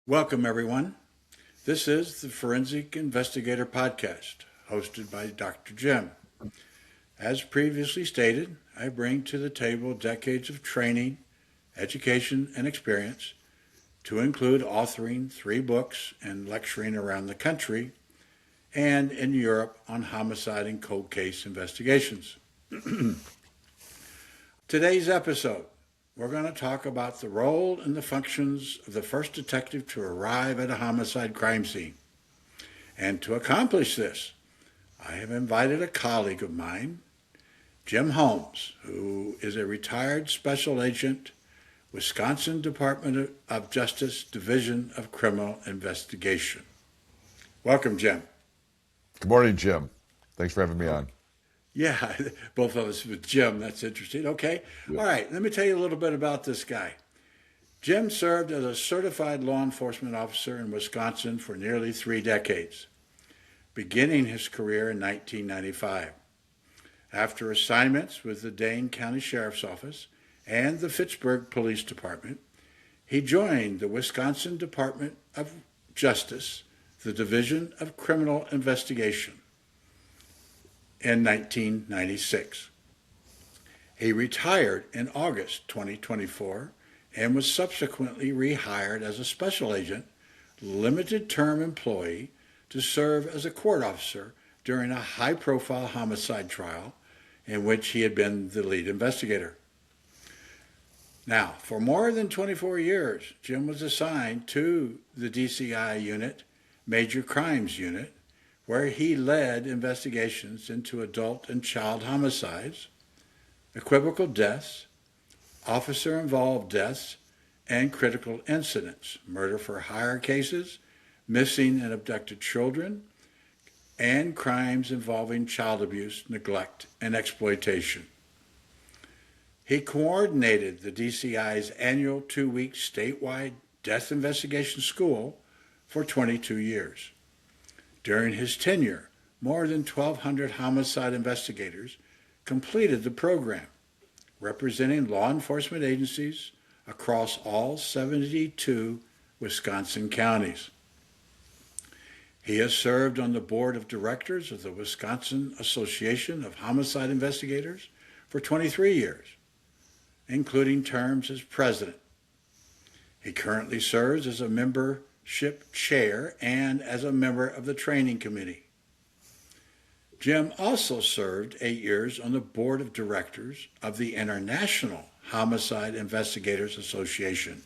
Welcome, everyone. This is the Forensic Investigator Podcast, hosted by Dr. Jim. As previously stated, I bring to the table decades of training, education, and experience to include authoring 3 books and lecturing around the country and in Europe on homicide and cold case investigations. Today's episode, we're going to talk about the role and the functions of the first detective to arrive at a homicide crime scene. And to accomplish this, I have invited a colleague of mine, Jim Holmes, who is a retired special agent, Wisconsin Department of Justice Division of Criminal Investigation. Welcome, Jim. Good morning, Jim. Thanks for having me on. Yeah, both of us with Jim. That's interesting. Okay. Yeah. All right. Let me tell you a little bit about this guy. Jim served as a certified law enforcement officer in Wisconsin for nearly 3 decades, beginning his career in 1995. After assignments with the Dane County Sheriff's Office and the Fitchburg Police Department, he joined the Wisconsin Department of Justice, the Division of Criminal Investigation, in 1996. He retired in August 2024 and was subsequently rehired as a special agent, limited term employee to serve as a court officer during a high-profile homicide trial in which he had been the lead investigator. Now, for more than 24 years, Jim was assigned to the DCI unit, Major Crimes Unit, where he led investigations into adult and child homicides, equivocal deaths, officer-involved deaths, and critical incidents, murder for hire cases, missing and abducted children, and crimes involving child abuse, neglect, and exploitation. He coordinated the DCI's annual 2-week statewide death investigation school for 22 years. During his tenure, more than 1,200 homicide investigators completed the program, representing law enforcement agencies across all 72 Wisconsin counties. He has served on the board of directors of the Wisconsin Association of Homicide Investigators for 23 years, including terms as president. He currently serves as a membership chair and as a member of the training committee. Jim also served 8 years on the board of directors of the International Homicide Investigators Association,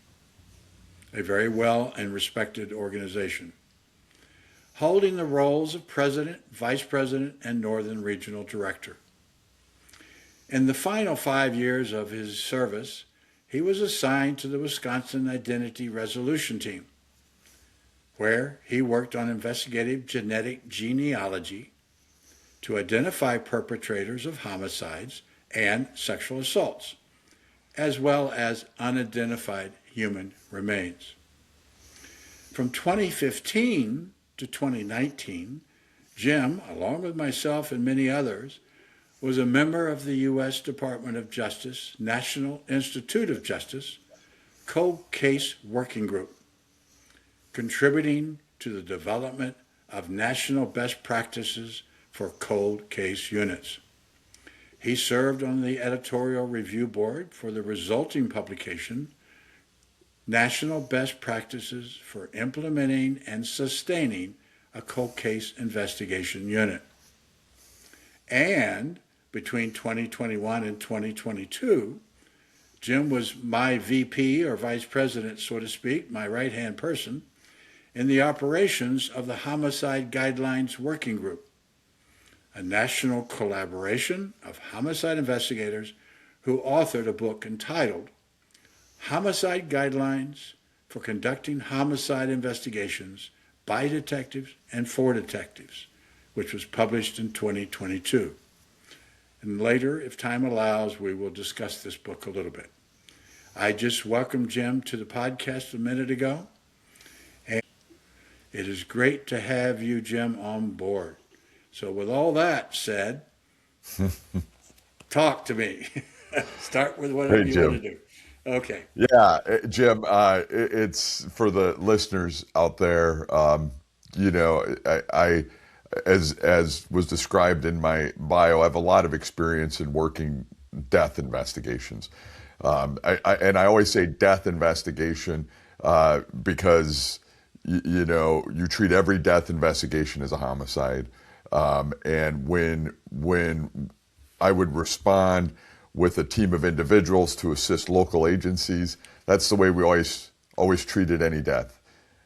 a very well and respected organization, holding the roles of president, vice president, and northern regional director. In the final 5 years of his service, he was assigned to the Wisconsin Identity Resolution Team, where he worked on investigative genealogy to identify perpetrators of homicides and sexual assaults, as well as unidentified human remains. From 2015 to 2019, Jim, along with myself and many others, was a member of the U.S. Department of Justice National Institute of Justice Cold Case Working Group, contributing to the development of national best practices for cold case units. He served on the editorial review board for the resulting publication, National Best Practices for Implementing and Sustaining a Cold Case Investigation Unit. And between 2021 and 2022, Jim was my VP, or vice president, so to speak, my right-hand person, in the operations of the Homicide Guidelines Working Group, a national collaboration of homicide investigators who authored a book entitled Homicide Guidelines for Conducting Homicide Investigations by Detectives and for Detectives, which was published in 2022. And later, if time allows, we will discuss this book a little bit. I just welcomed Jim to the podcast a minute ago. And it is great to have you, Jim, on board. So with all that said, talk to me. Start with whatever you want to do. Okay. Yeah, Jim, it's for the listeners out there. I as was described in my bio, I have a lot of experience in working death investigations. And I always say death investigation because you treat every death investigation as a homicide. And when I would respond with a team of individuals to assist local agencies. That's the way we always treated any death.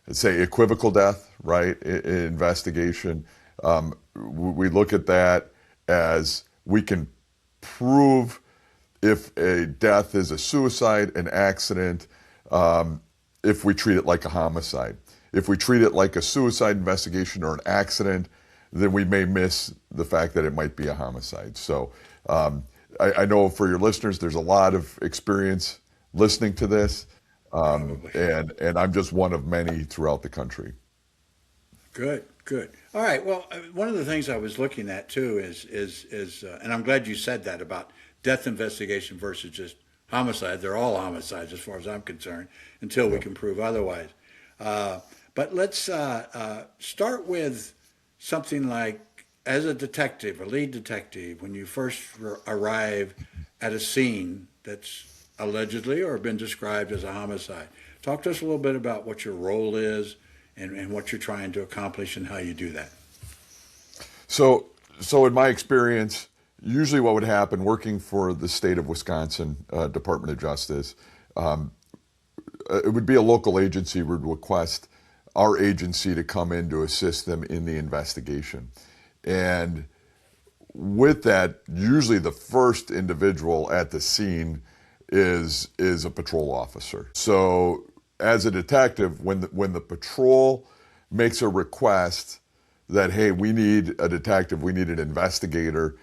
I'd say equivocal death, right? Investigation. We look at that as we can prove if a death is a suicide, an accident, if we treat it like a homicide. If we treat it like a suicide investigation or an accident, then we may miss the fact that it might be a homicide. So I know for your listeners, there's a lot of experience listening to this, Probably. and I'm just one of many throughout the country. Good, good. All right. Well, one of the things I was looking at too is and I'm glad you said that about death investigation versus just homicide. They're all homicides as far as I'm concerned until we Yep. can prove otherwise. But let's start with something like as a detective, a lead detective, when you first arrive at a scene that's allegedly or been described as a homicide. Talk to us a little bit about what your role is and what you're trying to accomplish and how you do that. So in my experience, usually what would happen working for the state of Wisconsin Department of Justice, it would be a local agency would request our agency to come in to assist them in the investigation. And with that, usually the first individual at the scene is a patrol officer. So as a detective, when the patrol makes a request that, hey, we need a detective, we need an investigator,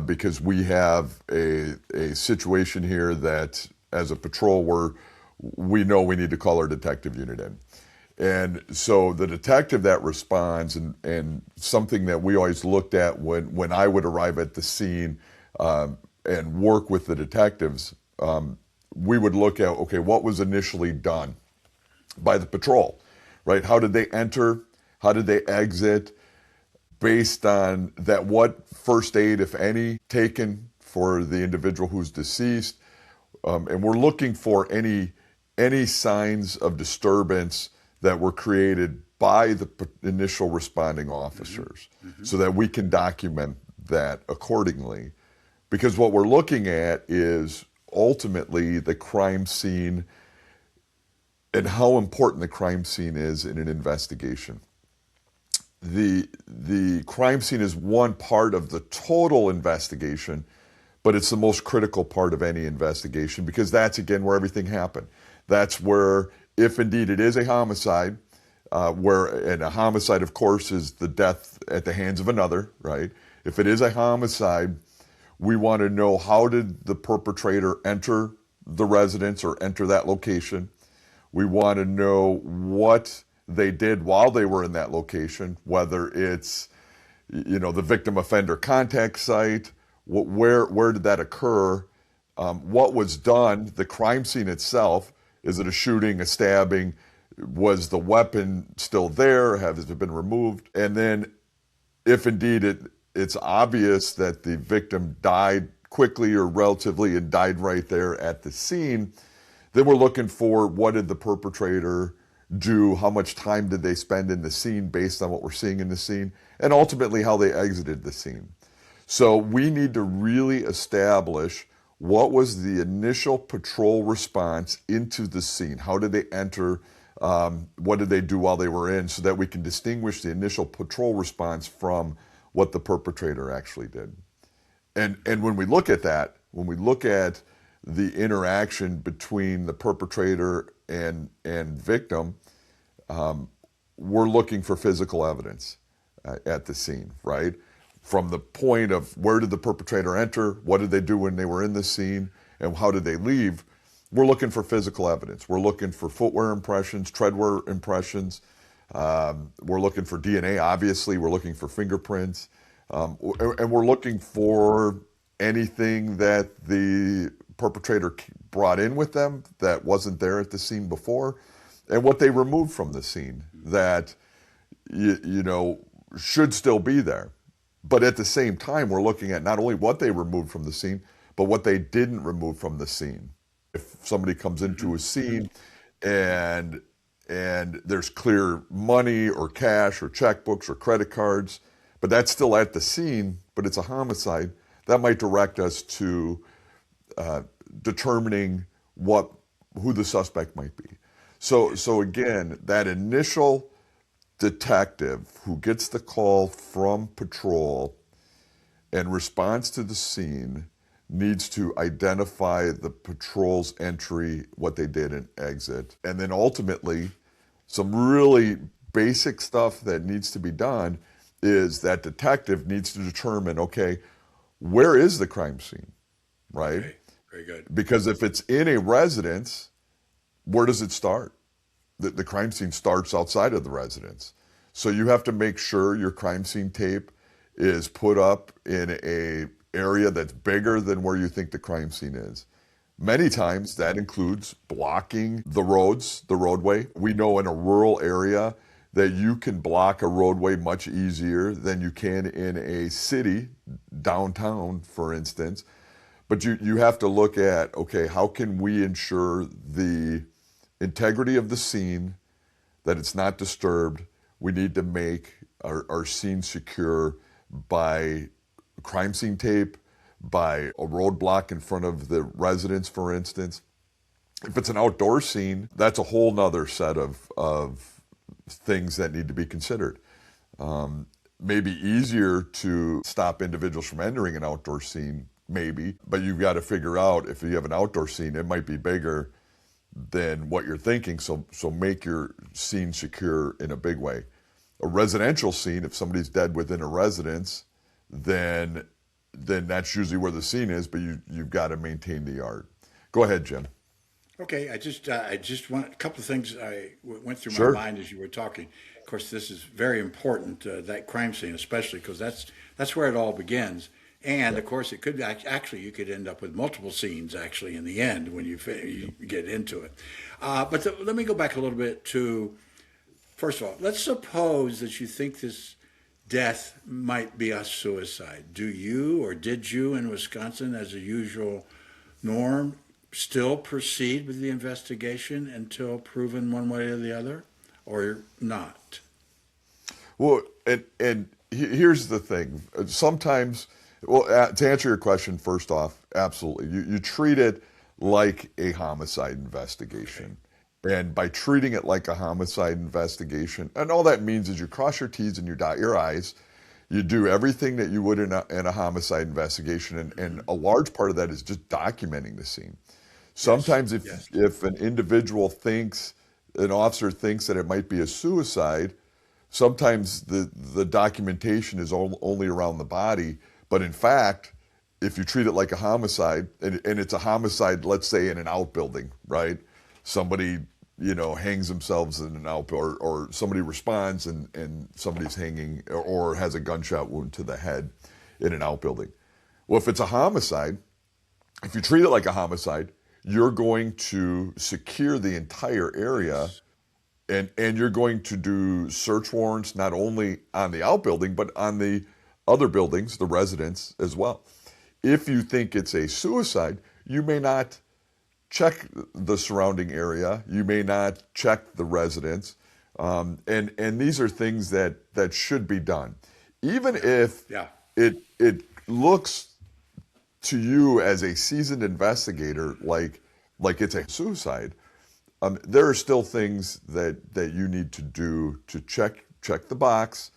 because we have a situation here that as a patrol we know we need to call our detective unit in. And so the detective that responds, and something that we always looked at when I would arrive at the scene and work with the detectives, we would look at, okay, what was initially done by the patrol, right? How did they enter? How did they exit? Based on that, what first aid, if any, taken for the individual who's deceased? And we're looking for any signs of disturbance that were created by the initial responding officers, so that we can document that accordingly. Because what we're looking at is ultimately the crime scene and how important the crime scene is in an investigation. The crime scene is one part of the total investigation, but it's the most critical part of any investigation because that's, again, where everything happened. That's where, if indeed it is a homicide, and a homicide, of course, is the death at the hands of another, right? If it is a homicide, we want to know, how did the perpetrator enter the residence or enter that location? We want to know what they did while they were in that location, whether it's, the victim offender contact site, where did that occur? What was done, the crime scene itself. Is it a shooting, a stabbing? Was the weapon still there? Has it been removed? And then if indeed it's obvious that the victim died quickly or relatively and died right there at the scene, then we're looking for, what did the perpetrator do? How much time did they spend in the scene based on what we're seeing in the scene? And ultimately how they exited the scene. So we need to really establish what was the initial patrol response into the scene. How did they enter? What did they do while they were in, so that we can distinguish the initial patrol response from what the perpetrator actually did. And when we look at that, when we look at the interaction between the perpetrator and victim, we're looking for physical evidence at the scene, right? From the point of, where did the perpetrator enter? What did they do when they were in the scene? And how did they leave? We're looking for physical evidence. We're looking for footwear impressions, treadwear impressions. We're looking for DNA, obviously. We're looking for fingerprints. And we're looking for anything that the perpetrator brought in with them that wasn't there at the scene before, and what they removed from the scene that you know should still be there. But at the same time, we're looking at not only what they removed from the scene, but what they didn't remove from the scene. If somebody comes into a scene and there's clear money or cash or checkbooks or credit cards, but that's still at the scene, but it's a homicide, that might direct us to determining who the suspect might be. So again, that initial detective who gets the call from patrol and responds to the scene needs to identify the patrol's entry, what they did and exit. And then ultimately, some really basic stuff that needs to be done is that detective needs to determine, okay, where is the crime scene, right? Okay. Very good. Because if it's in a residence, where does it start? The crime scene starts outside of the residence. So you have to make sure your crime scene tape is put up in a area that's bigger than where you think the crime scene is. Many times that includes blocking the roadway. We know in a rural area that you can block a roadway much easier than you can in a city, downtown, for instance. But you have to look at, okay, how can we ensure the integrity of the scene, that it's not disturbed? We need to make our scene secure by crime scene tape, by a roadblock in front of the residence, for instance. If it's an outdoor scene, that's a whole nother set of things that need to be considered. Maybe easier to stop individuals from entering an outdoor scene, maybe, but you've got to figure out if you have an outdoor scene, it might be bigger than what you're thinking, so make your scene secure in a big way. A residential scene, if somebody's dead within a residence, then that's usually where the scene is, but you've got to maintain the yard. Go ahead, Jim. Okay, I just want a couple of things went through Sure. my mind as you were talking. Of course, this is very important, that crime scene, especially because that's where it all begins. And of course, it could actually you could end up with multiple scenes actually in the end when you get into it. Let me go back a little bit to, first of all, let's suppose that you think this death might be a suicide. Do you or did you in Wisconsin, as a usual norm, still proceed with the investigation until proven one way or the other, or not? Well, and here's the thing. Sometimes, well, to answer your question, first off, absolutely. You treat it like a homicide investigation. And by treating it like a homicide investigation, and all that means is you cross your T's and you dot your I's. You do everything that you would in a homicide investigation, and a large part of that is just documenting the scene. Sometimes if an individual an officer thinks that it might be a suicide, sometimes the documentation is only around the body. But in fact, if you treat it like a homicide, and it's a homicide, let's say in an outbuilding, right? Somebody, hangs themselves in an outbuilding, or somebody responds and somebody's hanging or has a gunshot wound to the head in an outbuilding. Well, if it's a homicide, if you treat it like a homicide, you're going to secure the entire area, and you're going to do search warrants not only on the outbuilding, but on the other buildings, the residents as well. If you think it's a suicide, you may not check the surrounding area. You may not check the residents. And these are things that should be done. Even if it looks to you as a seasoned investigator like it's a suicide, there are still things that you need to do to check the box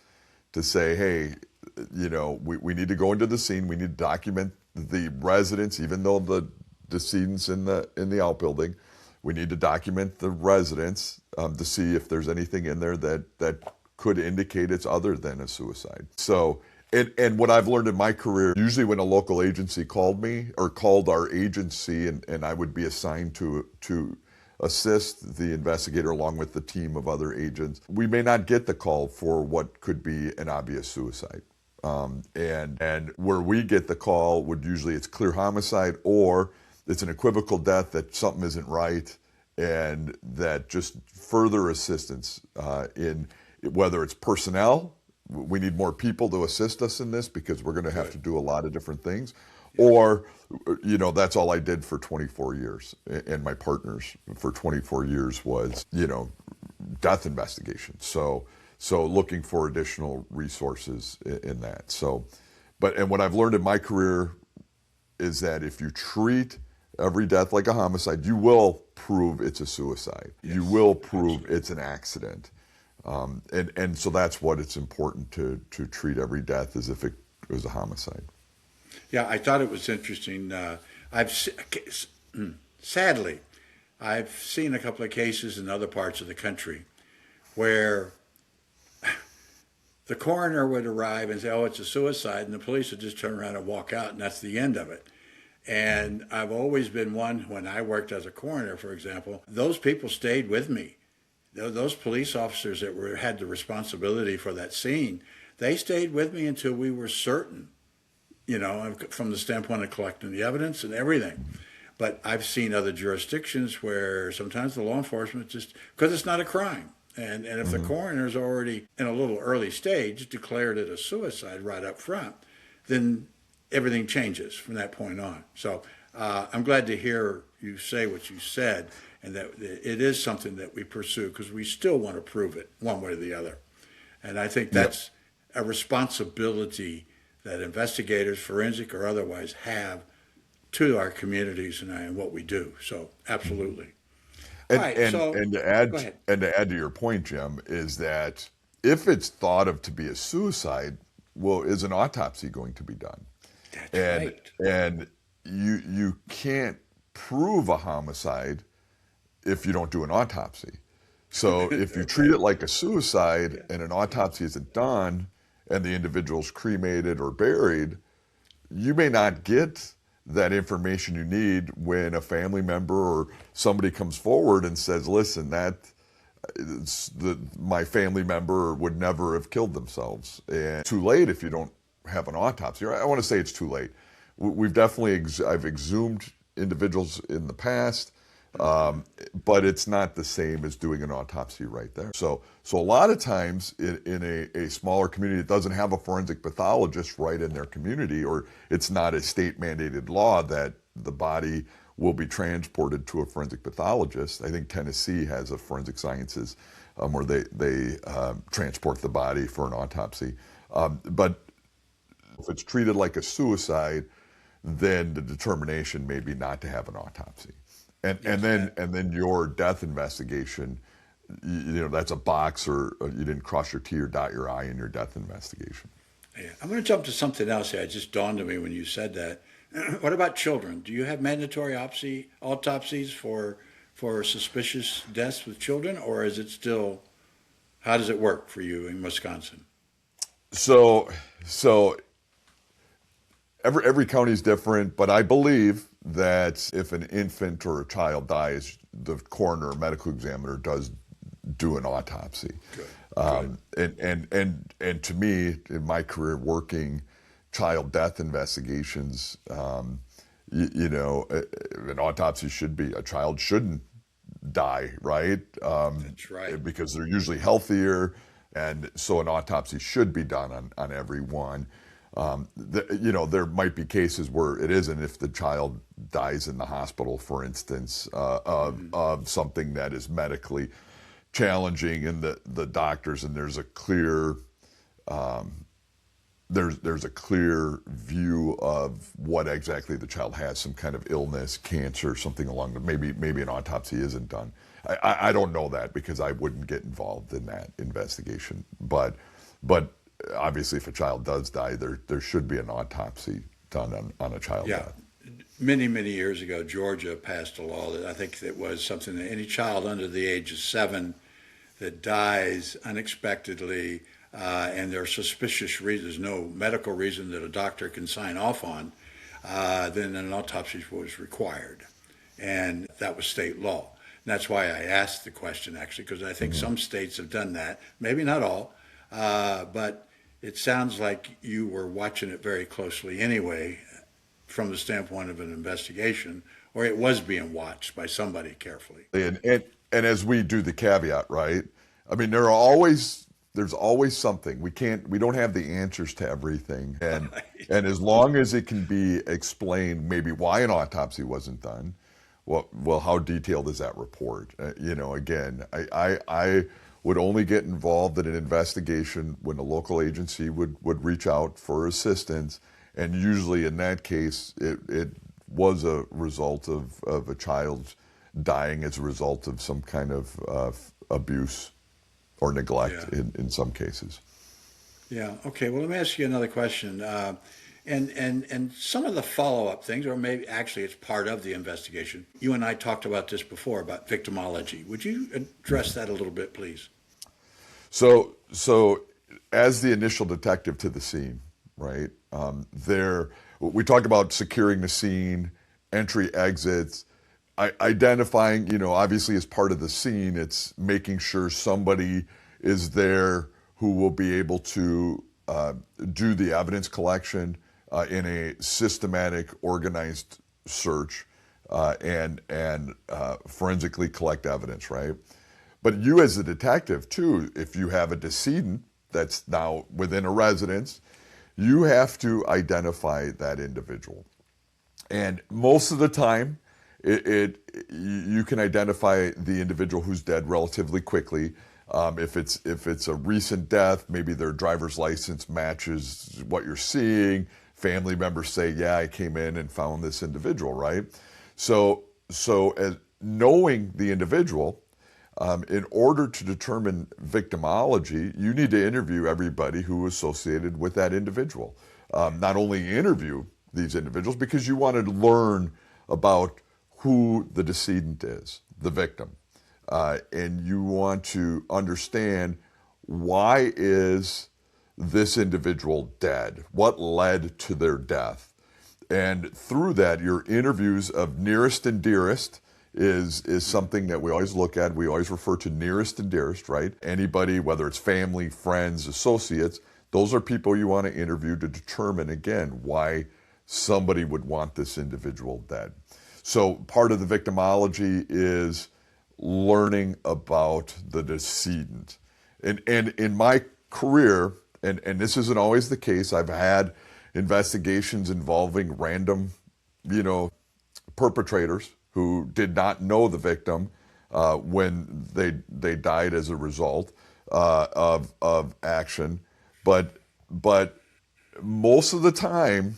to say, hey, we need to go into the scene. We need to document the residents, even though the decedent's in the outbuilding. We need to document the residents to see if there's anything in there that could indicate it's other than a suicide. So, and what I've learned in my career, usually when a local agency called me or called our agency, and I would be assigned to assist the investigator along with the team of other agents, we may not get the call for what could be an obvious suicide. And where we get the call would usually it's clear homicide, or it's an equivocal death, that something isn't right, and that just further assistance in whether it's personnel, we need more people to assist us in this because we're going to have to do a lot of different things, or that's all I did for 24 years, and my partners for 24 years was death investigation. So looking for additional resources in that. And what I've learned in my career is that if you treat every death like a homicide, you will prove it's a suicide. Yes, you will prove absolutely. It's an accident. And so that's what it's important to treat every death as if it was a homicide. Yeah, I thought it was interesting. Sadly, I've seen a couple of cases in other parts of the country where the coroner would arrive and say, "Oh, it's a suicide," and the police would just turn around and walk out, and that's the end of it. And I've always been one, when I worked as a coroner, for example, those people stayed with me. Those police officers that had the responsibility for that scene, they stayed with me until we were certain, from the standpoint of collecting the evidence and everything. But I've seen other jurisdictions where sometimes the law enforcement just, because it's not a crime. And if the coroner's already in a little early stage declared it a suicide right up front, then everything changes from that point on. So I'm glad to hear you say what you said, and that it is something that we pursue because we still want to prove it one way or the other. And I think that's a responsibility that investigators, forensic or otherwise, have to our communities and what we do. So absolutely. And to add to your point, Jim, is that if it's thought of to be a suicide, well, is an autopsy going to be done? That's right. And you can't prove a homicide if you don't do an autopsy. So if you treat it like a suicide and an autopsy isn't done and the individual's cremated or buried, you may not get that information you need when a family member or somebody comes forward and says, "Listen, my family member would never have killed themselves." And too late if you don't have an autopsy. I want to say it's too late. We've definitely I've exhumed individuals in the past, but it's not the same as doing an autopsy right there. So a lot of times in a smaller community that doesn't have a forensic pathologist right in their community, or it's not a state mandated law that the body will be transported to a forensic pathologist. I think Tennessee has a forensic sciences where they transport the body for an autopsy. But if it's treated like a suicide, then the determination may be not to have an autopsy. And then your death investigation, that's a box, or you didn't cross your T or dot your I in your death investigation. Yeah. I'm going to jump to something else here. It just dawned on me when you said that. What about children? Do you have mandatory autopsies for suspicious deaths with children, or is it still, how does it work for you in Wisconsin? So every county is different, but I believe that if an infant or a child dies, the coroner or medical examiner does do an autopsy. Good. And to me, in my career working child death investigations, an autopsy a child shouldn't die, right? That's right. Because they're usually healthier, and so an autopsy should be done on everyone. There might be cases where it isn't, if the child dies in the hospital, for instance, of something that is medically challenging, and the doctors, and there's a clear there's a clear view of what exactly the child has, some kind of illness, cancer, something along the, maybe an autopsy isn't done. I don't know that because I wouldn't get involved in that investigation, but obviously, if a child does die, there should be an autopsy done on a child death. Many, many years ago, Georgia passed a law that I think that was something that any child under the age of 7 that dies unexpectedly, and there's suspicious reasons, no medical reason that a doctor can sign off on, then an autopsy was required. And that was state law. And that's why I asked the question, actually, because I think some states have done that. Maybe not all, but it sounds like you were watching it very closely anyway, from the standpoint of an investigation, or it was being watched by somebody carefully. And as we do the caveat, right? I mean, there's always something. We don't have the answers to everything. And as long as it can be explained maybe why an autopsy wasn't done, well, how detailed is that report? Again, I would only get involved in an investigation when a local agency would reach out for assistance. And usually in that case, it was a result of a child dying as a result of some kind of abuse or neglect in some cases. Yeah. Okay. Well, let me ask you another question. And some of the follow-up things, or maybe actually it's part of the investigation. You and I talked about this before, about victimology. Would you address that a little bit, please? So as the initial detective to the scene, right, we talk about securing the scene, entry, exits, identifying, obviously as part of the scene, it's making sure somebody is there who will be able to do the evidence collection in a systematic, organized search and forensically collect evidence, right? But you as a detective too, if you have a decedent that's now within a residence, you have to identify that individual. And most of the time, you can identify the individual who's dead relatively quickly. If it's a recent death, maybe their driver's license matches what you're seeing. Family members say, "Yeah, I came in and found this individual," right? So as knowing the individual, in order to determine victimology, you need to interview everybody who is associated with that individual. Not only interview these individuals because you want to learn about who the decedent is, the victim. And you want to understand, why is this individual dead? What led to their death? And through that, your interviews of nearest and dearest is something that we always look at. We always refer to nearest and dearest, right? Anybody, whether it's family, friends, associates, those are people you want to interview to determine, again, why somebody would want this individual dead. So part of the victimology is learning about the decedent. And in my career, and this isn't always the case, I've had investigations involving random, perpetrators who did not know the victim when they died as a result of action. But most of the time,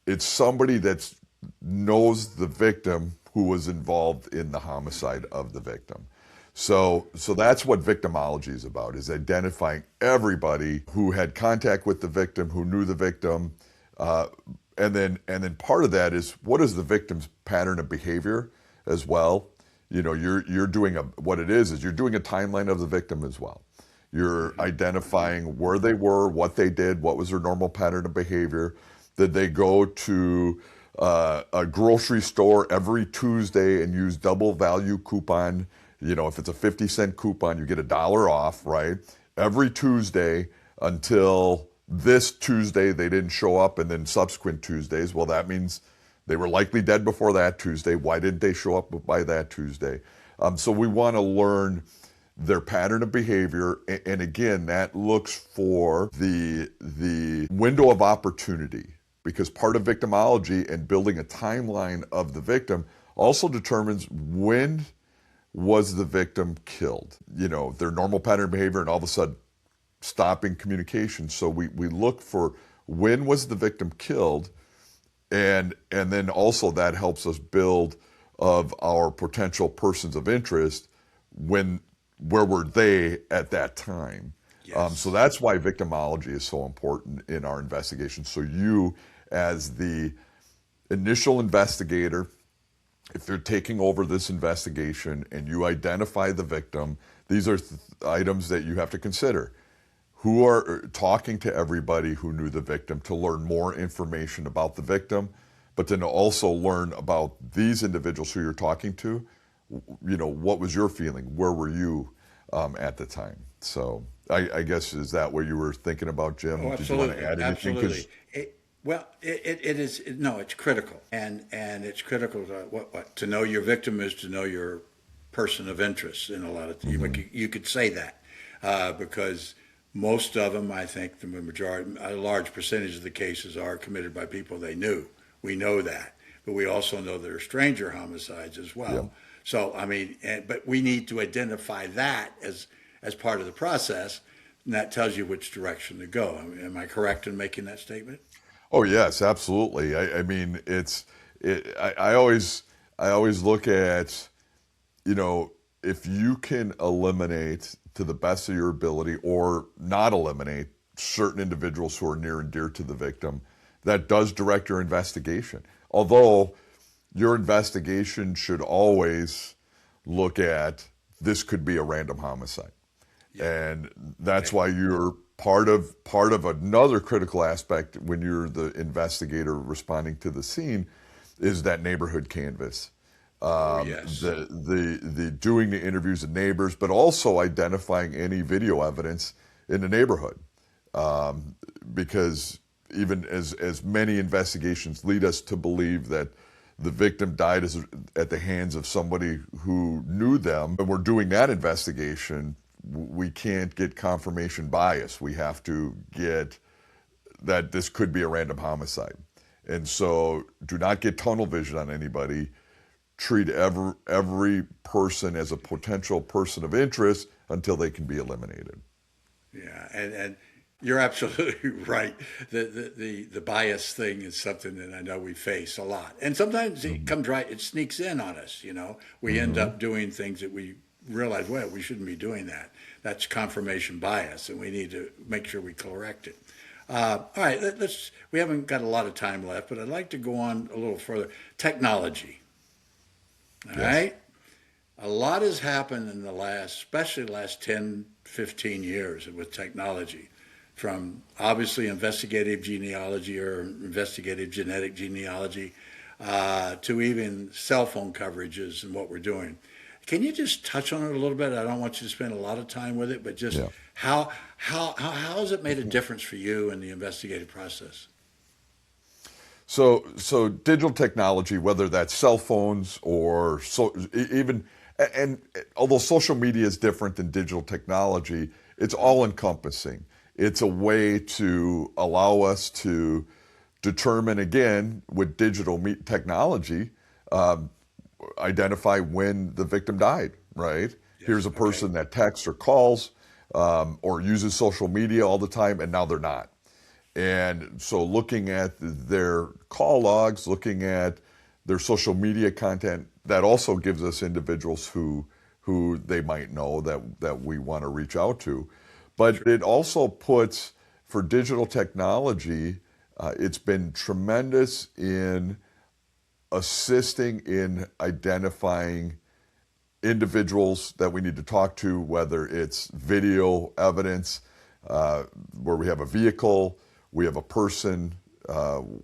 it's somebody that knows the victim who was involved in the homicide of the victim. So that's what victimology is about, is identifying everybody who had contact with the victim, who knew the victim, and then part of that is, what is the victim's pattern of behavior as well. You're doing what it is you're doing a timeline of the victim as well. You're identifying where they were, what they did, what was their normal pattern of behavior. Did they go to a grocery store every Tuesday and use double value coupon? If it's a 50-cent coupon, you get $1 off, right? Every Tuesday until this Tuesday they didn't show up, and then subsequent Tuesdays. Well, that means they were likely dead before that Tuesday. Why didn't they show up by that Tuesday? So we want to learn their pattern of behavior, and again, that looks for the window of opportunity, because part of victimology and building a timeline of the victim also determines when was the victim killed. Their normal pattern of behavior, and all of a sudden stopping communication. So we look for when was the victim killed, and then also that helps us build of our potential persons of interest, where were they at that time. Yes. So that's why victimology is so important in our investigation. So you, as the initial investigator, if you're taking over this investigation and you identify the victim, these are items that you have to consider. Who are talking to everybody who knew the victim to learn more information about the victim, but then also learn about these individuals who you're talking to. What was your feeling? Where were you at the time? So I guess, is that what you were thinking about, Jim? Oh, absolutely. Did you want to add anything? Absolutely. Well, it is no, it's critical, and it's critical to what to know your victim is to know your person of interest. In a lot of Hmm. you could say that because most of them, I think, the majority, a large percentage of the cases are committed by people they knew. We know that, but we also know there are stranger homicides as Yeah. well. So I mean, but we need to identify that as part of the process, and that tells you which direction to go. I mean, am I correct in making that statement? Oh yes, absolutely. I mean, I always look at, you know, if you can eliminate to the best of your ability or not eliminate certain individuals who are near and dear to the victim, that does direct your investigation. Although your investigation should always look at this could be a random homicide. Yeah. And that's Okay. why you're part of another critical aspect when you're the investigator responding to the scene is that neighborhood canvas. Oh, yes. The doing the interviews of neighbors, but also identifying any video evidence in the neighborhood, because even as many investigations lead us to believe that the victim died at the hands of somebody who knew them, and we're doing that investigation, we can't get confirmation bias. We have to get that this could be a random homicide. And so do not get tunnel vision on anybody. Treat every person as a potential person of interest until they can be eliminated. Yeah, and you're absolutely right. The bias thing is something that I know we face a lot, and sometimes it Mhm. comes right. It sneaks in on us. You know, we end Mhm. up doing things that we realize, well, we shouldn't be doing that. That's confirmation bias, and we need to make sure we correct it. All right, let's. We haven't got a lot of time left, but I'd like to go on a little further. Technology. All Yes. right. A lot has happened in the last, especially the last 10, 15 years with technology, from obviously investigative genealogy or investigative genetic genealogy to even cell phone coverages and what we're doing. Can you just touch on it a little bit? I don't want you to spend a lot of time with it, but just Yeah. how has it made a difference for you in the investigative process? So digital technology, whether that's cell phones or even, and although social media is different than digital technology, it's all encompassing. It's a way to allow us to determine again with technology, um, identify when the victim died. Right? Here's Yes. a Okay. person that texts or calls or uses social media all the time, and now they're not. And so looking at their call logs, looking at their social media content, that also gives us individuals who they might know that we want to reach out to. But Sure. it also puts, for digital technology, it's been tremendous in assisting in identifying individuals that we need to talk to, whether it's video evidence, where we have a vehicle, we have a person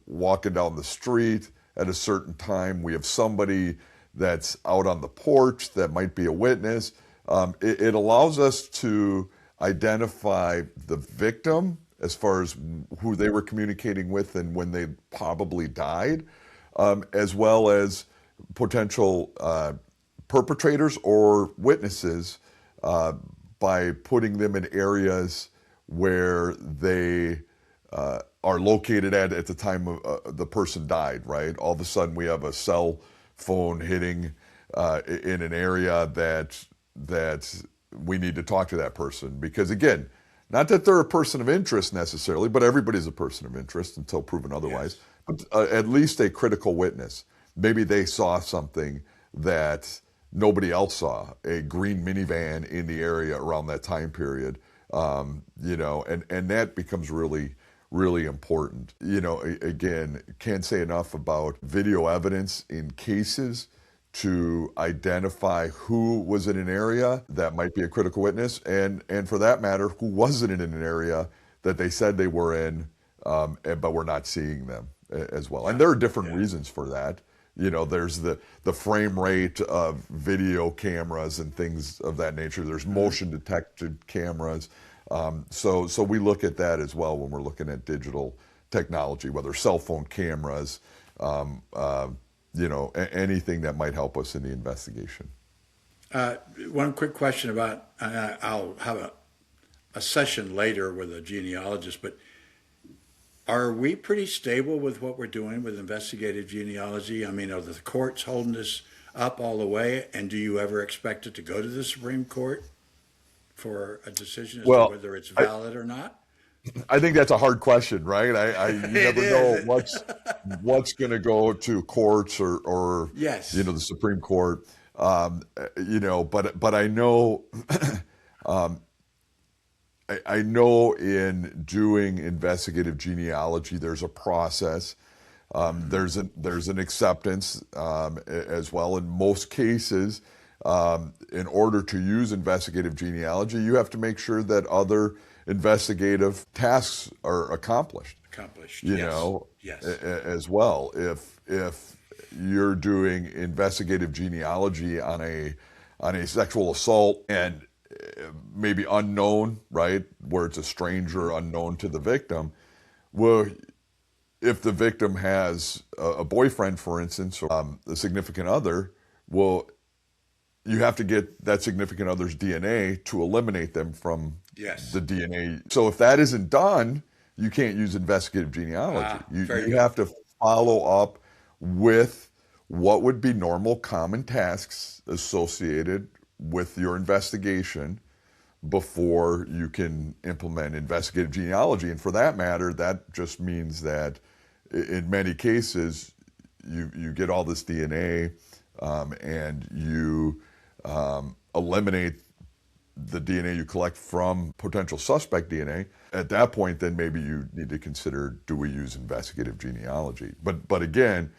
walking down the street at a certain time, we have somebody that's out on the porch that might be a witness. It allows us to identify the victim as far as who they were communicating with and when they probably died, as well as potential perpetrators or witnesses, uh, by putting them in areas where they are located at the time of the person died, right? All of a sudden we have a cell phone hitting in an area that we need to talk to that person because again, not that they're a person of interest necessarily, but everybody's a person of interest until proven otherwise. Yes. But at least a critical witness. Maybe they saw something that nobody else saw, a green minivan in the area around that time period. And that becomes really, really important. Again, can't say enough about video evidence in cases to identify who was in an area that might be a critical witness, and for that matter, who wasn't in an area that they said they were in, but we're not seeing them as well. And Yeah. there are different Yeah. reasons for that. There's the frame rate of video cameras and things of that nature. There's Uh-huh. motion detected cameras. So we look at that as well when we're looking at digital technology, whether cell phone cameras, anything that might help us in the investigation. One quick question about, I'll have a session later with a genealogist, but are we pretty stable with what we're doing with investigative genealogy? I mean, are the courts holding this up all the way? And do you ever expect it to go to the Supreme Court for a decision as to Well, whether it's I, valid or not? I think that's a hard question, right? You It never know is. what's going to go to courts or Yes. the Supreme Court. But I know I know in doing investigative genealogy, there's a process. There's an acceptance as well. In most cases, in order to use investigative genealogy, you have to make sure that other investigative tasks are accomplished. Accomplished. You Yes. know, Yes. as well. If you're doing investigative genealogy on a sexual assault and maybe unknown, right, where it's a stranger unknown to the victim, well, if the victim has a boyfriend, for instance, or a significant other, well, you have to get that significant other's DNA to eliminate them from Yes. the DNA. So if that isn't done, you can't use investigative genealogy. Very You good. have to follow up with what would be normal common tasks associated with your investigation before you can implement investigative genealogy. And for that matter, that just means that in many cases, you get all this DNA and you eliminate the DNA you collect from potential suspect DNA. At that point, then maybe you need to consider, do we use investigative genealogy? But again,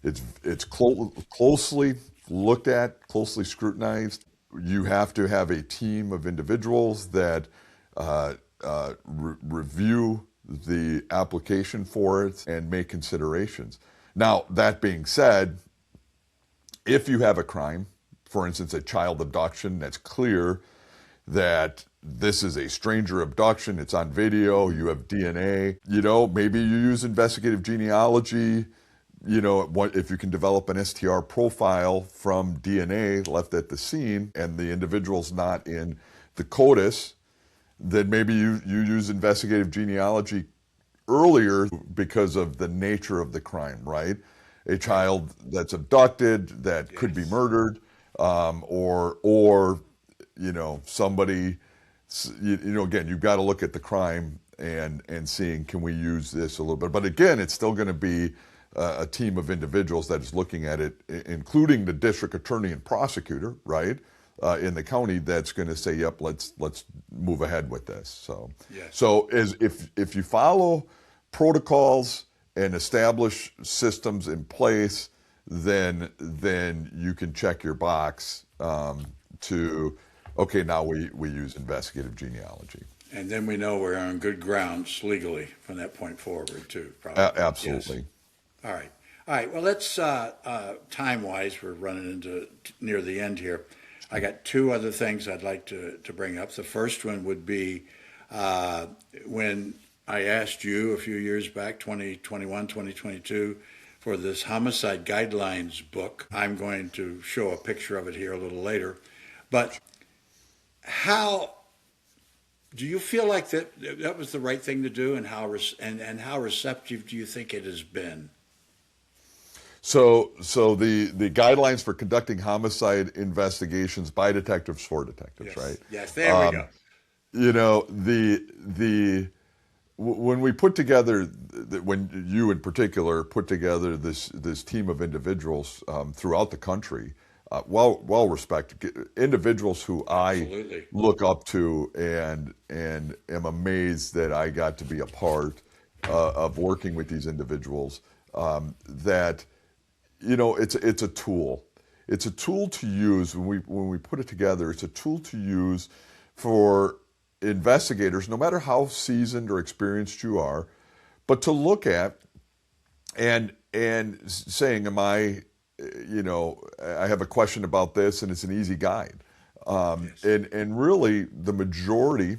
it's closely looked at, closely scrutinized. You have to have a team of individuals that review the application for it and make considerations. Now, that being said, if you have a crime, for instance, a child abduction, that's clear that this is a stranger abduction, it's on video, you have DNA, maybe you use investigative genealogy, if you can develop an STR profile from DNA left at the scene and the individual's not in the CODIS, then maybe you use investigative genealogy earlier because of the nature of the crime, right? A child that's abducted that could be murdered, or somebody, again, you've got to look at the crime and seeing, can we use this a little bit? But again, it's still going to be a team of individuals that is looking at it, including the district attorney and prosecutor, right, in the county, that's going to say, yep, let's move ahead with this. So, Yes. so if you follow protocols and establish systems in place, then you can check your box to, okay, now we use investigative genealogy. And then we know we're on good grounds legally from that point forward, too. Probably. Absolutely. Yes. All right. All right. Well, let's, time-wise, we're running into near the end here. I got two other things I'd like to bring up. The first one would be when I asked you a few years back, 2021, 2022, for this homicide guidelines book. I'm going to show a picture of it here a little later. But how do you feel like that was the right thing to do, and how receptive do you think it has been? So the guidelines for conducting homicide investigations by detectives for detectives, Yes. right? Yes, there we go. When we put together, when you in particular put together this team of individuals throughout the country, well respected individuals who Absolutely. I look up to and am amazed that I got to be a part of working with these individuals. That it's a tool. It's a tool to use when we put it together. It's a tool to use for investigators, no matter how seasoned or experienced you are, but to look at and saying, am I, I have a question about this, and it's an easy guide. Yes. And really the majority,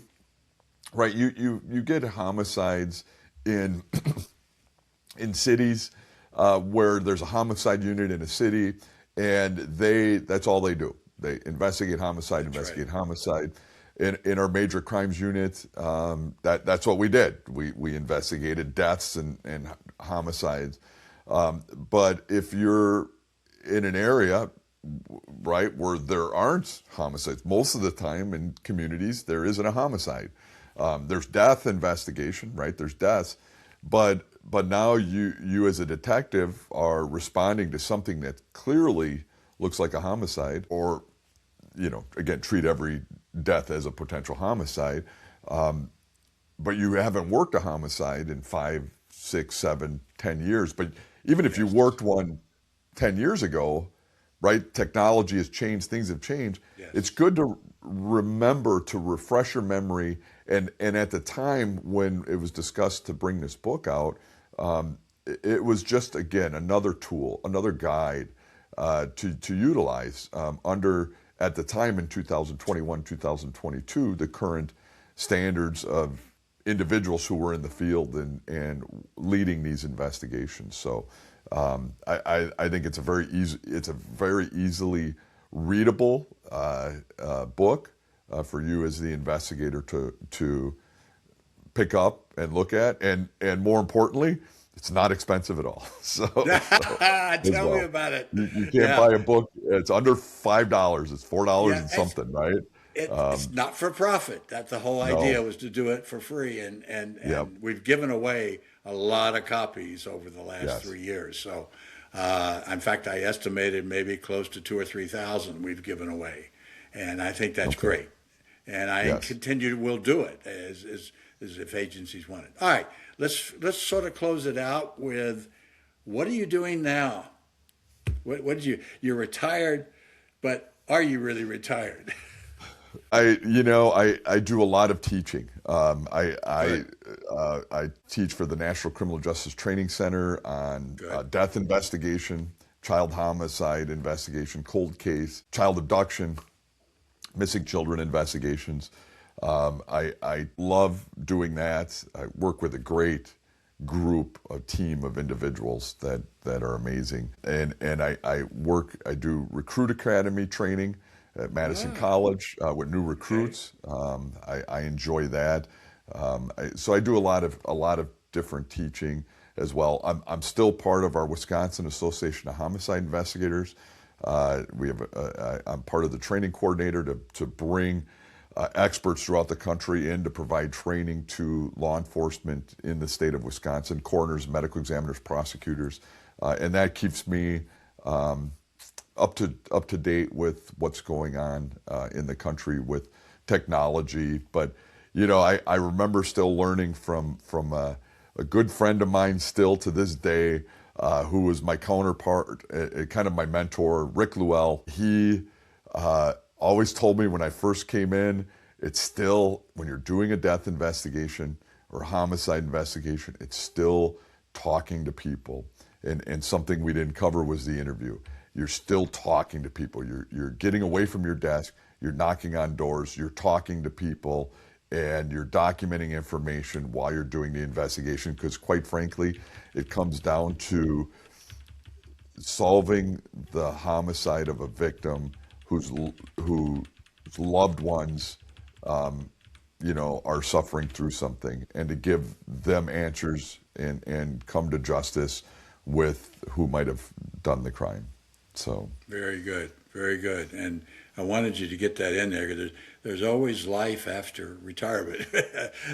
right? You get homicides in in cities where there's a homicide unit in a city, and that's all they do. They investigate homicide, homicide. In our major crimes unit, that's what we did. We investigated deaths and homicides. But if you're in an area, right, where there aren't homicides, most of the time in communities there isn't a homicide. There's death investigation, right? There's deaths, but now you as a detective are responding to something that clearly looks like a homicide, or again, treat every death as a potential homicide. But you haven't worked a homicide in 5, 6, 7, 10 years. But even if you worked one 10 years ago, right? Technology has changed, things have changed. Yes. It's good to remember, to refresh your memory. And at the time when it was discussed to bring this book out, it was just, again, another tool, another guide to utilize under, at the time in 2021, 2022, the current standards of individuals who were in the field and leading these investigations. So I think it's a very easily readable book for you as the investigator to pick up and look at, and more importantly, it's not expensive at all. So Tell me about it. You can't buy a book. It's under $5. It's $4 and something, right? It's not for profit. That's the whole idea, was to do it for free. And we've given away a lot of copies over the last 3 years. So, in fact, I estimated maybe close to 2,000 or 3,000 we've given away. And I think that's great. And I will do it as if agencies want it. All right, let's sort of close it out with, what are you doing now? What did you're retired, but are you really retired? I do a lot of teaching. I teach for the National Criminal Justice Training Center on death investigation, child homicide investigation, cold case, child abduction, missing children investigations. I love doing that. I work with a great group, a team of individuals that are amazing. And I do recruit academy training at Madison College with new recruits. I enjoy that. So I do a lot of different teaching as well. I'm still part of our Wisconsin Association of Homicide Investigators. I'm part of the training coordinator to bring experts throughout the country in to provide training to law enforcement in the state of Wisconsin, coroners, medical examiners, prosecutors, and that keeps me up to date with what's going on in the country with technology. But I remember still learning from a good friend of mine still to this day, who was my counterpart, kind of my mentor, Rick Llewell. He always told me when I first came in, it's still, when you're doing a death investigation or homicide investigation, it's still talking to people. And something we didn't cover was the interview. You're still talking to people. You're getting away from your desk. You're knocking on doors. You're talking to people, and you're documenting information while you're doing the investigation. Because quite frankly, it comes down to solving the homicide of a victim whose loved ones, are suffering through something, and to give them answers and come to justice with who might have done the crime. So very good, very good. And I wanted you to get that in there, because there's always life after retirement.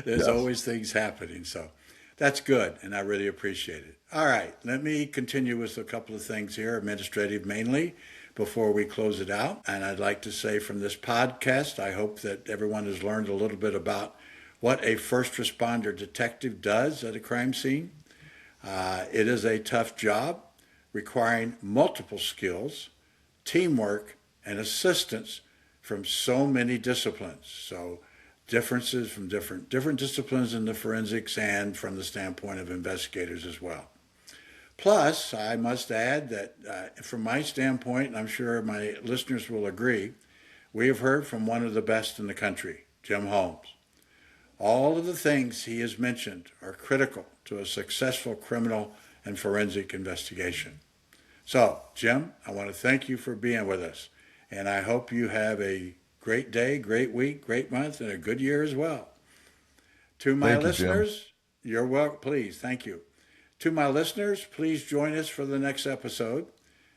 There's always things happening. So that's good, and I really appreciate it. All right, let me continue with a couple of things here, administrative mainly, before we close it out. And I'd like to say from this podcast, I hope that everyone has learned a little bit about what a first responder detective does at a crime scene. It is a tough job requiring multiple skills, teamwork, and assistance from so many disciplines. So differences from different disciplines in the forensics and from the standpoint of investigators as well. Plus, I must add that from my standpoint, and I'm sure my listeners will agree, we have heard from one of the best in the country, Jim Holmes. All of the things he has mentioned are critical to a successful criminal and forensic investigation. So, Jim, I want to thank you for being with us, and I hope you have a great day, great week, great month, and a good year as well. To my Thank you, Jim. listeners, you're welcome. Please, thank you. To my listeners, please join us for the next episode.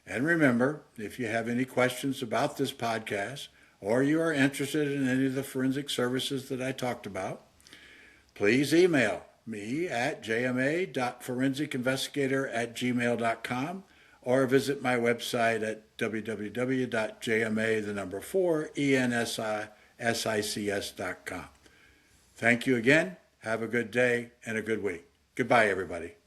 And remember, if you have any questions about this podcast or you are interested in any of the forensic services that I talked about, please email me at jma.forensicinvestigator@gmail.com or visit my website at www.jma4ensics.com. Thank you again. Have a good day and a good week. Goodbye, everybody.